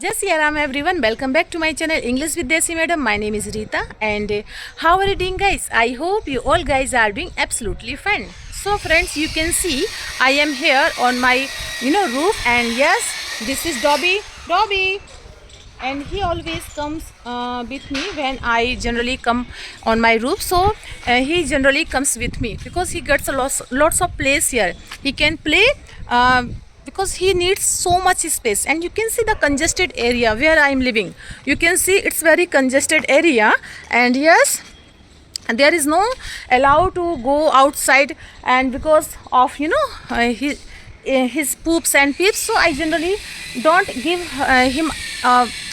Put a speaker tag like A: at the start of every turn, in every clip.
A: Jai Sri Ram everyone, welcome back to my channel English with Desi Madam. My name is Rita and how are you doing guys? I hope you all guys are doing absolutely fine. So friends, you can see I am here on my roof, and yes, this is Dobby, and he always comes with me when I generally come on my roof. So he generally comes with me because he gets lots of place here. He can play because he needs so much space, and you can see the congested area where I am living. You can see it's very congested area, and yes, there is no allow to go outside, and because of his poops and peeps, so I generally don't give him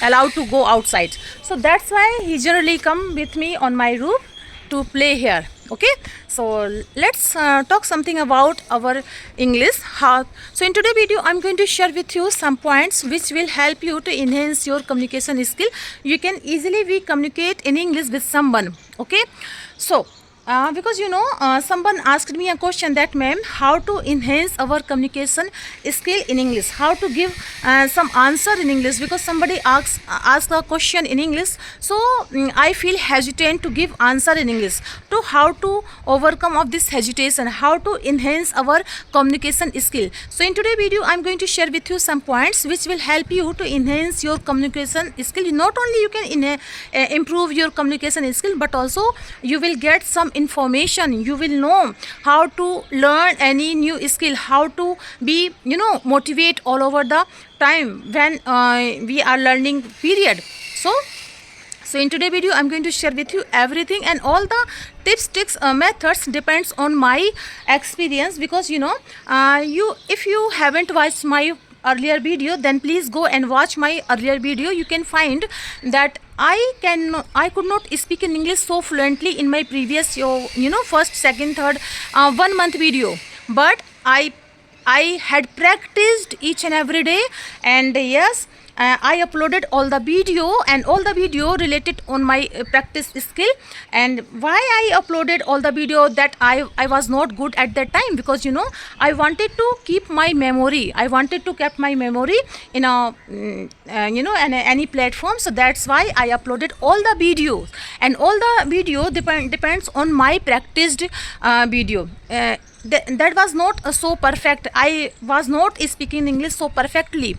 A: allowed to go outside. So that's why he generally come with me on my roof to play here. Okay, so let's talk something about our English. So in today's video I'm going to share with you some points which will help you to enhance your communication skill. You can easily we communicate in English with someone. Okay, so because someone asked me a question that, ma'am, how to enhance our communication skill in English, how to give some answer in English, because somebody asked a question in English. So I feel hesitant to give answer in English. To how to overcome of this hesitation, how to enhance our communication skill. So in today's video I'm going to share with you some points which will help you to enhance your communication skill. Not only you can improve your communication skill, but also you will get some information. You will know how to learn any new skill, how to be motivate all over the time when we are learning period. So in today's video I'm going to share with you everything, and all the tips, tricks, methods depends on my experience, because if you haven't watched my earlier video, then please go and watch my earlier video. You can find that I could not speak in English so fluently in my previous first, second, third 1 month video, but I had practiced each and every day, and yes, I uploaded all the video, and all the video related on my practice skill. And why I uploaded all the video, that I was not good at that time, because I wanted to keep my memory. I wanted to keep my memory in any platform. So that's why I uploaded all the videos, and all the video depends on my practiced video. That was not so perfect. I was not speaking English so perfectly.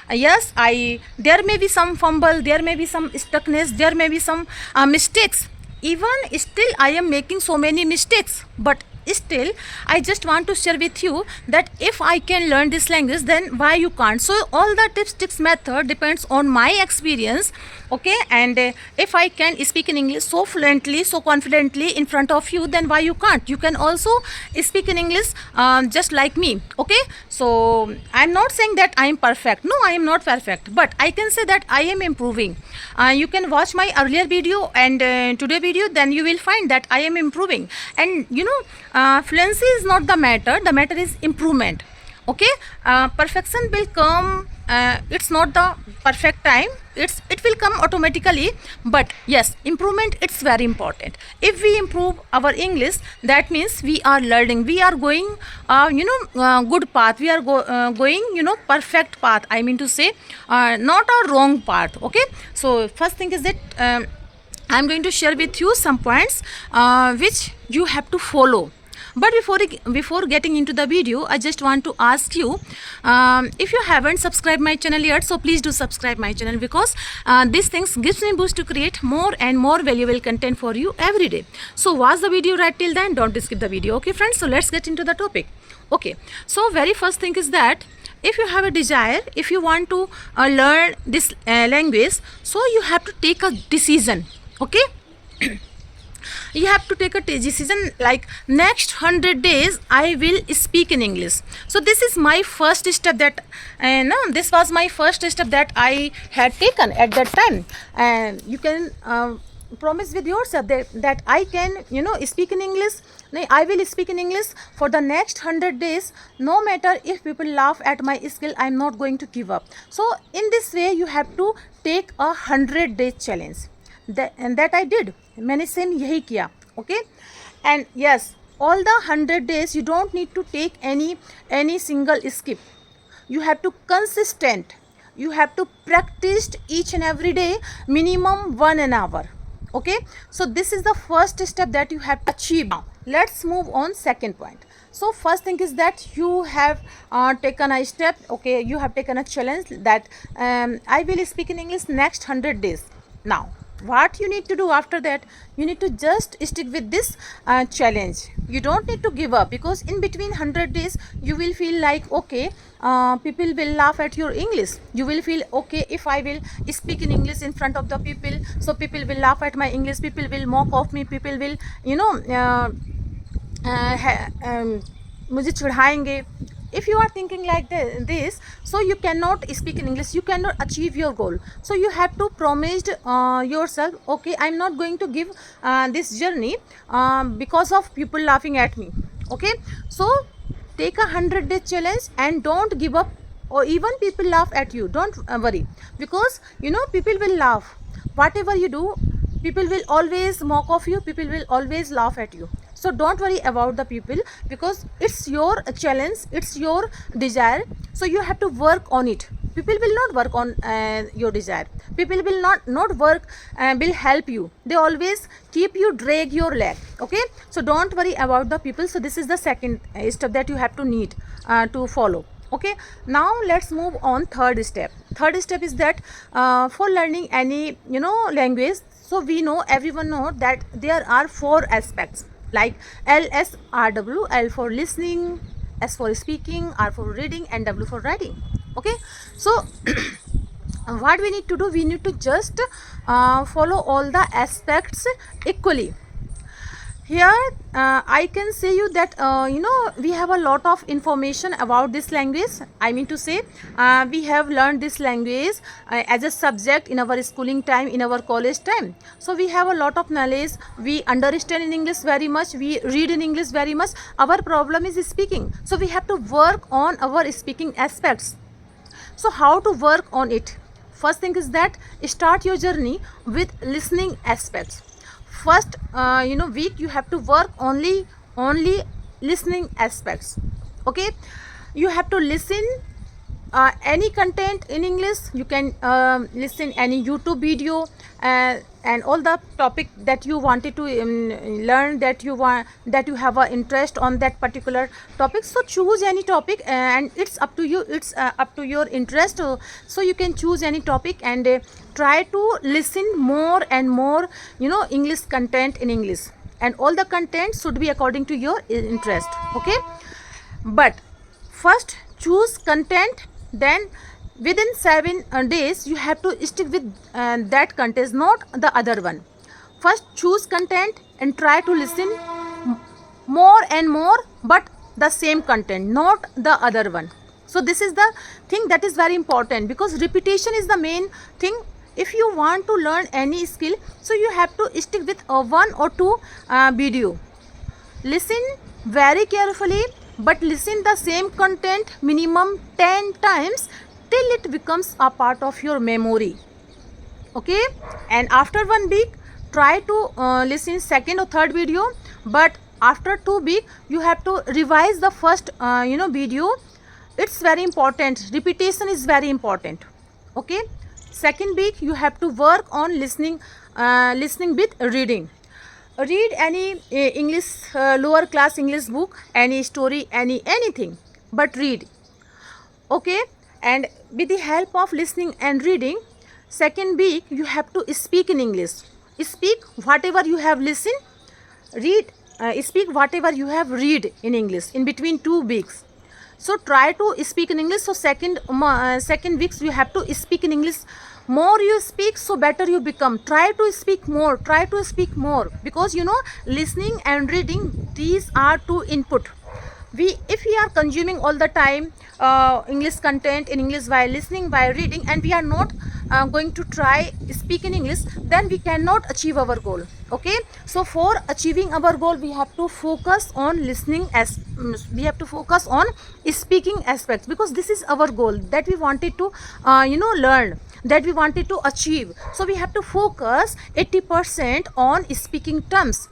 A: Yes, there may be some fumble, there may be some stuckness, there may be some mistakes. Even still I am making so many mistakes, but still I just want to share with you that if I can learn this language, then why you can't. So all the tips, tricks, method depends on my experience. Okay, and if I can speak in English so fluently, so confidently in front of you, then why you can't. You can also speak in English just like me. Okay, so I'm not saying that I am perfect. No, I am not perfect, but I can say that I am improving. You can watch my earlier video and today video, then you will find that I am improving. And fluency is not the matter. The matter is improvement. Okay, perfection will come. It's not the perfect time. It will come automatically, but yes, improvement, it's very important. If we improve our English, that means we are learning, we are going good path, we are going perfect path, I mean to say, not a wrong path. Okay, so first thing is that I'm going to share with you some points which you have to follow. But before getting into the video, I just want to ask you, if you haven't subscribed my channel yet, so please do subscribe my channel, because these things gives me boost to create more and more valuable content for you every day. So watch the video right till then, don't skip the video. Okay friends, so let's get into the topic. Okay, so very first thing is that if you have a desire, if you want to learn this language, so you have to take a decision. Okay, you have to take a decision, like next 100 days I will speak in English. So this is my first step, that this was my first step that I had taken at that time. And you can promise with yourself that I can speak in English. I will speak in English for the next 100 days. No matter if people laugh at my skill, I'm not going to give up. So in this way you have to take a 100-day challenge. That I did. मैंने same यही किया. Okay, and yes, all the 100 days you don't need to take any single skip. You have to consistent. you have to practice each and every day minimum 1 hour. Okay, so this is the first step that you have to achieve. Now let's move on second point. So first thing is that you have taken a step. Okay, you have taken a challenge that I will speak in English next 100 days. Now what you need to do after that, you need to just stick with this challenge. You don't need to give up, because in between 100 days you will feel like, okay, people will laugh at your English. You will feel, okay, if I will speak in English in front of the people, so people will laugh at my English, people will mock of me, people will, you know, मुझे चिढ़ाएंगे. If you are thinking like this, so you cannot speak in English, you cannot achieve your goal. So you have to promise yourself, okay, I'm not going to give this journey because of people laughing at me. Okay, so take a 100-day challenge and don't give up, or even people laugh at you, don't worry, because you know people will laugh. Whatever you do, people will always mock of you, people will always laugh at you. So don't worry about the people, because it's your challenge, it's your desire. So you have to work on it. People will not work on your desire. People will not work, will help you. They always keep you, drag your leg. Okay, so don't worry about the people. So this is the second step that you have to need to follow. Okay, now let's move on third step. Third step is that for learning any language, so we know, everyone know that there are 4 aspects, like LSRW: L for listening, S for speaking, R for reading, and W for writing. Okay, so what we need to do, we need to just follow all the aspects equally. Here I can say you that we have a lot of information about this language. I mean to say, we have learned this language as a subject in our schooling time, in our college time. So we have a lot of knowledge, we understand in English very much, we read in English very much. Our problem is speaking, so we have to work on our speaking aspects. So how to work on it? First thing is that start your journey with listening aspects. First week you have to work only listening aspects. Okay, you have to listen any content in English. You can listen any YouTube video and all the topic that you wanted to learn, that you have an interest on that particular topic. So choose any topic and it's up to you, it's up to your interest. So you can choose any topic and try to listen more and more English content in English, and all the content should be according to your interest. Okay, but first choose content, then within 7 days you have to stick with that content, not the other one. First choose content and try to listen more and more, but the same content, not the other one. So this is the thing that is very important, because repetition is the main thing. If you want to learn any skill, so you have to stick with 1 or 2 video. Listen very carefully, but listen the same content minimum 10 times till it becomes a part of your memory. Okay, and after 1 week try to listen second or third video, but after 2 week you have to revise the first video. It's very important, repetition is very important. Okay, second week you have to work on listening with reading. Read any English lower class English book, any story, anything, but read. Okay, and with the help of listening and reading, second week you have to speak in English. Speak whatever you have listened, read, speak whatever you have read in English in between 2 weeks. So try to speak in English. So second weeks you have to speak in English. More you speak, so better you become. Try to speak more, because listening and reading, these are 2 input. If we are consuming all the time English content in English while listening, while reading, and we are not going to try speak in English, then we cannot achieve our goal. Okay, so for achieving our goal, we have to focus on listening, as we have to focus on speaking aspects, because this is our goal that we wanted to learn, that we wanted to achieve. So we have to focus 80% on speaking terms.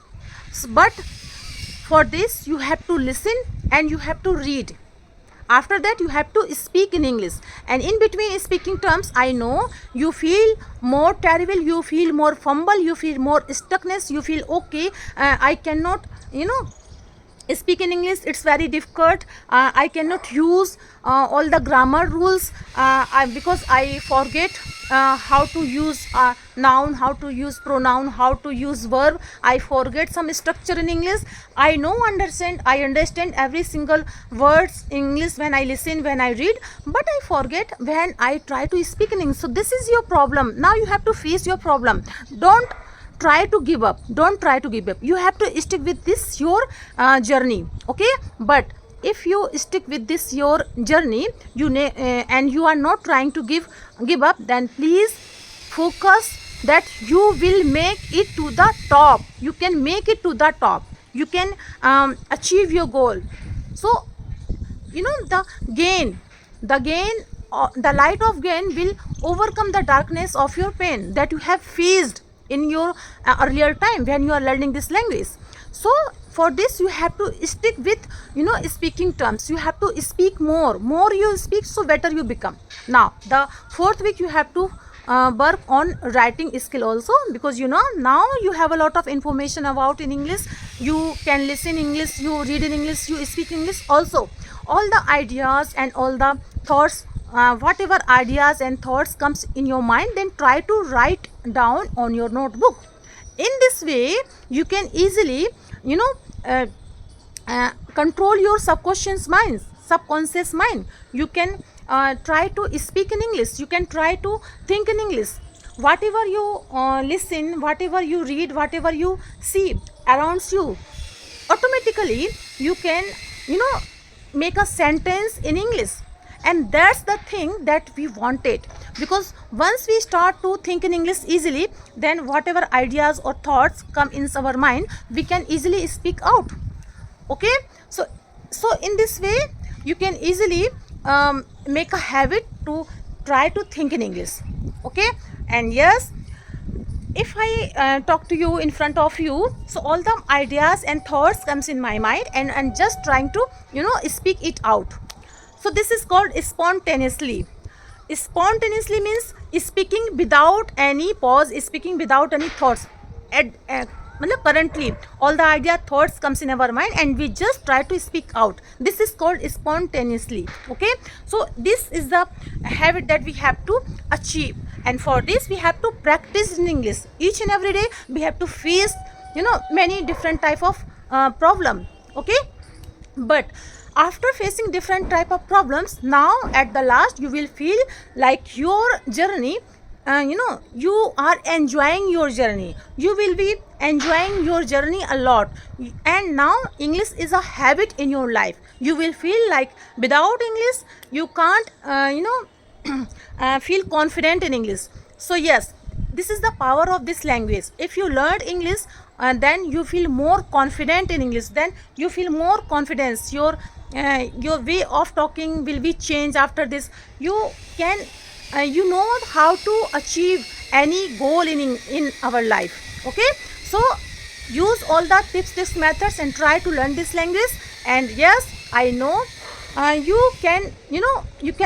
A: But for this you have to listen and you have to read. After that you have to speak in English, and in between speaking terms, I know you feel more terrible, you feel more fumble, you feel more stuckness, you feel okay, I cannot speak in English, it's very difficult, I cannot use all the grammar rules, because I forget how to use noun, how to use pronoun, how to use verb, I forget some structure in English. I understand every single words English when I listen, when I read, but I forget when I try to speak in English. So this is your problem. Now you have to face your problem. Don't try to give up, you have to stick with this your journey, okay? But if you stick with this your journey, and you are not trying to give up, then please focus that you will make it to the top. You can make it to the top, you can achieve your goal. So the light of gain will overcome the darkness of your pain that you have faced in your earlier time when you are learning this language. So for this you have to stick with speaking terms. You have to speak more you speak, so better you become. Now the fourth week you have to work on writing skill also, because now you have a lot of information about in English. You can listen English, you read in English, you speak English also. All the ideas and all the thoughts, whatever ideas and thoughts comes in your mind, then try to write down on your notebook. In this way you can easily control your subconscious mind. You can try to speak in English, you can try to think in English. Whatever you listen, whatever you read, whatever you see around you, automatically you can make a sentence in English. And that's the thing that we wanted, because once we start to think in English easily, then whatever ideas or thoughts come in our mind, we can easily speak out, okay? So in this way you can easily make a habit to try to think in English, okay? And yes, if I talk to you in front of you, so all the ideas and thoughts comes in my mind, and I'm just trying to speak it out. So this is called spontaneously. Spontaneously means speaking without any pause, speaking without any thoughts. Currently all the idea thoughts comes in our mind and we just try to speak out. This is called spontaneously, okay? So this is the habit that we have to achieve, and for this we have to practice in English. Each and every day we have to face many different type of problem, okay? But after facing different type of problems, now at the last you will feel like your journey, you are enjoying your journey. You will be enjoying your journey a lot, and now English is a habit in your life. You will feel like without English you can't feel confident in English. So yes, this is the power of this language. If you learn English, then you feel more confident in English, then you feel more confidence. Your way of talking will be changed after this. You can know how to achieve any goal in our life, okay? So use all the tips, methods, and try to learn this language. And yes, I know you can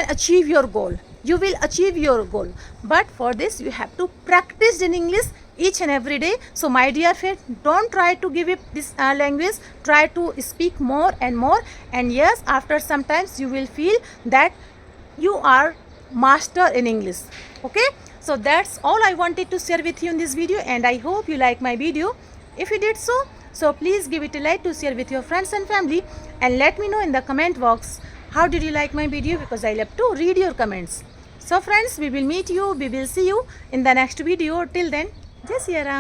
A: achieve your goal. You will achieve your goal, but for this you have to practice in English each and every day. So my dear friend, don't try to give up this language. Try to speak more and more, and yes, after some times you will feel that you are master in English, okay? So that's all I wanted to share with you in this video, and I hope you like my video. If you did so please give it a like, to share with your friends and family, and let me know in the comment box how did you like my video, because I love to read your comments. So friends, we will see you in the next video. Till then, Jai Siya Ram.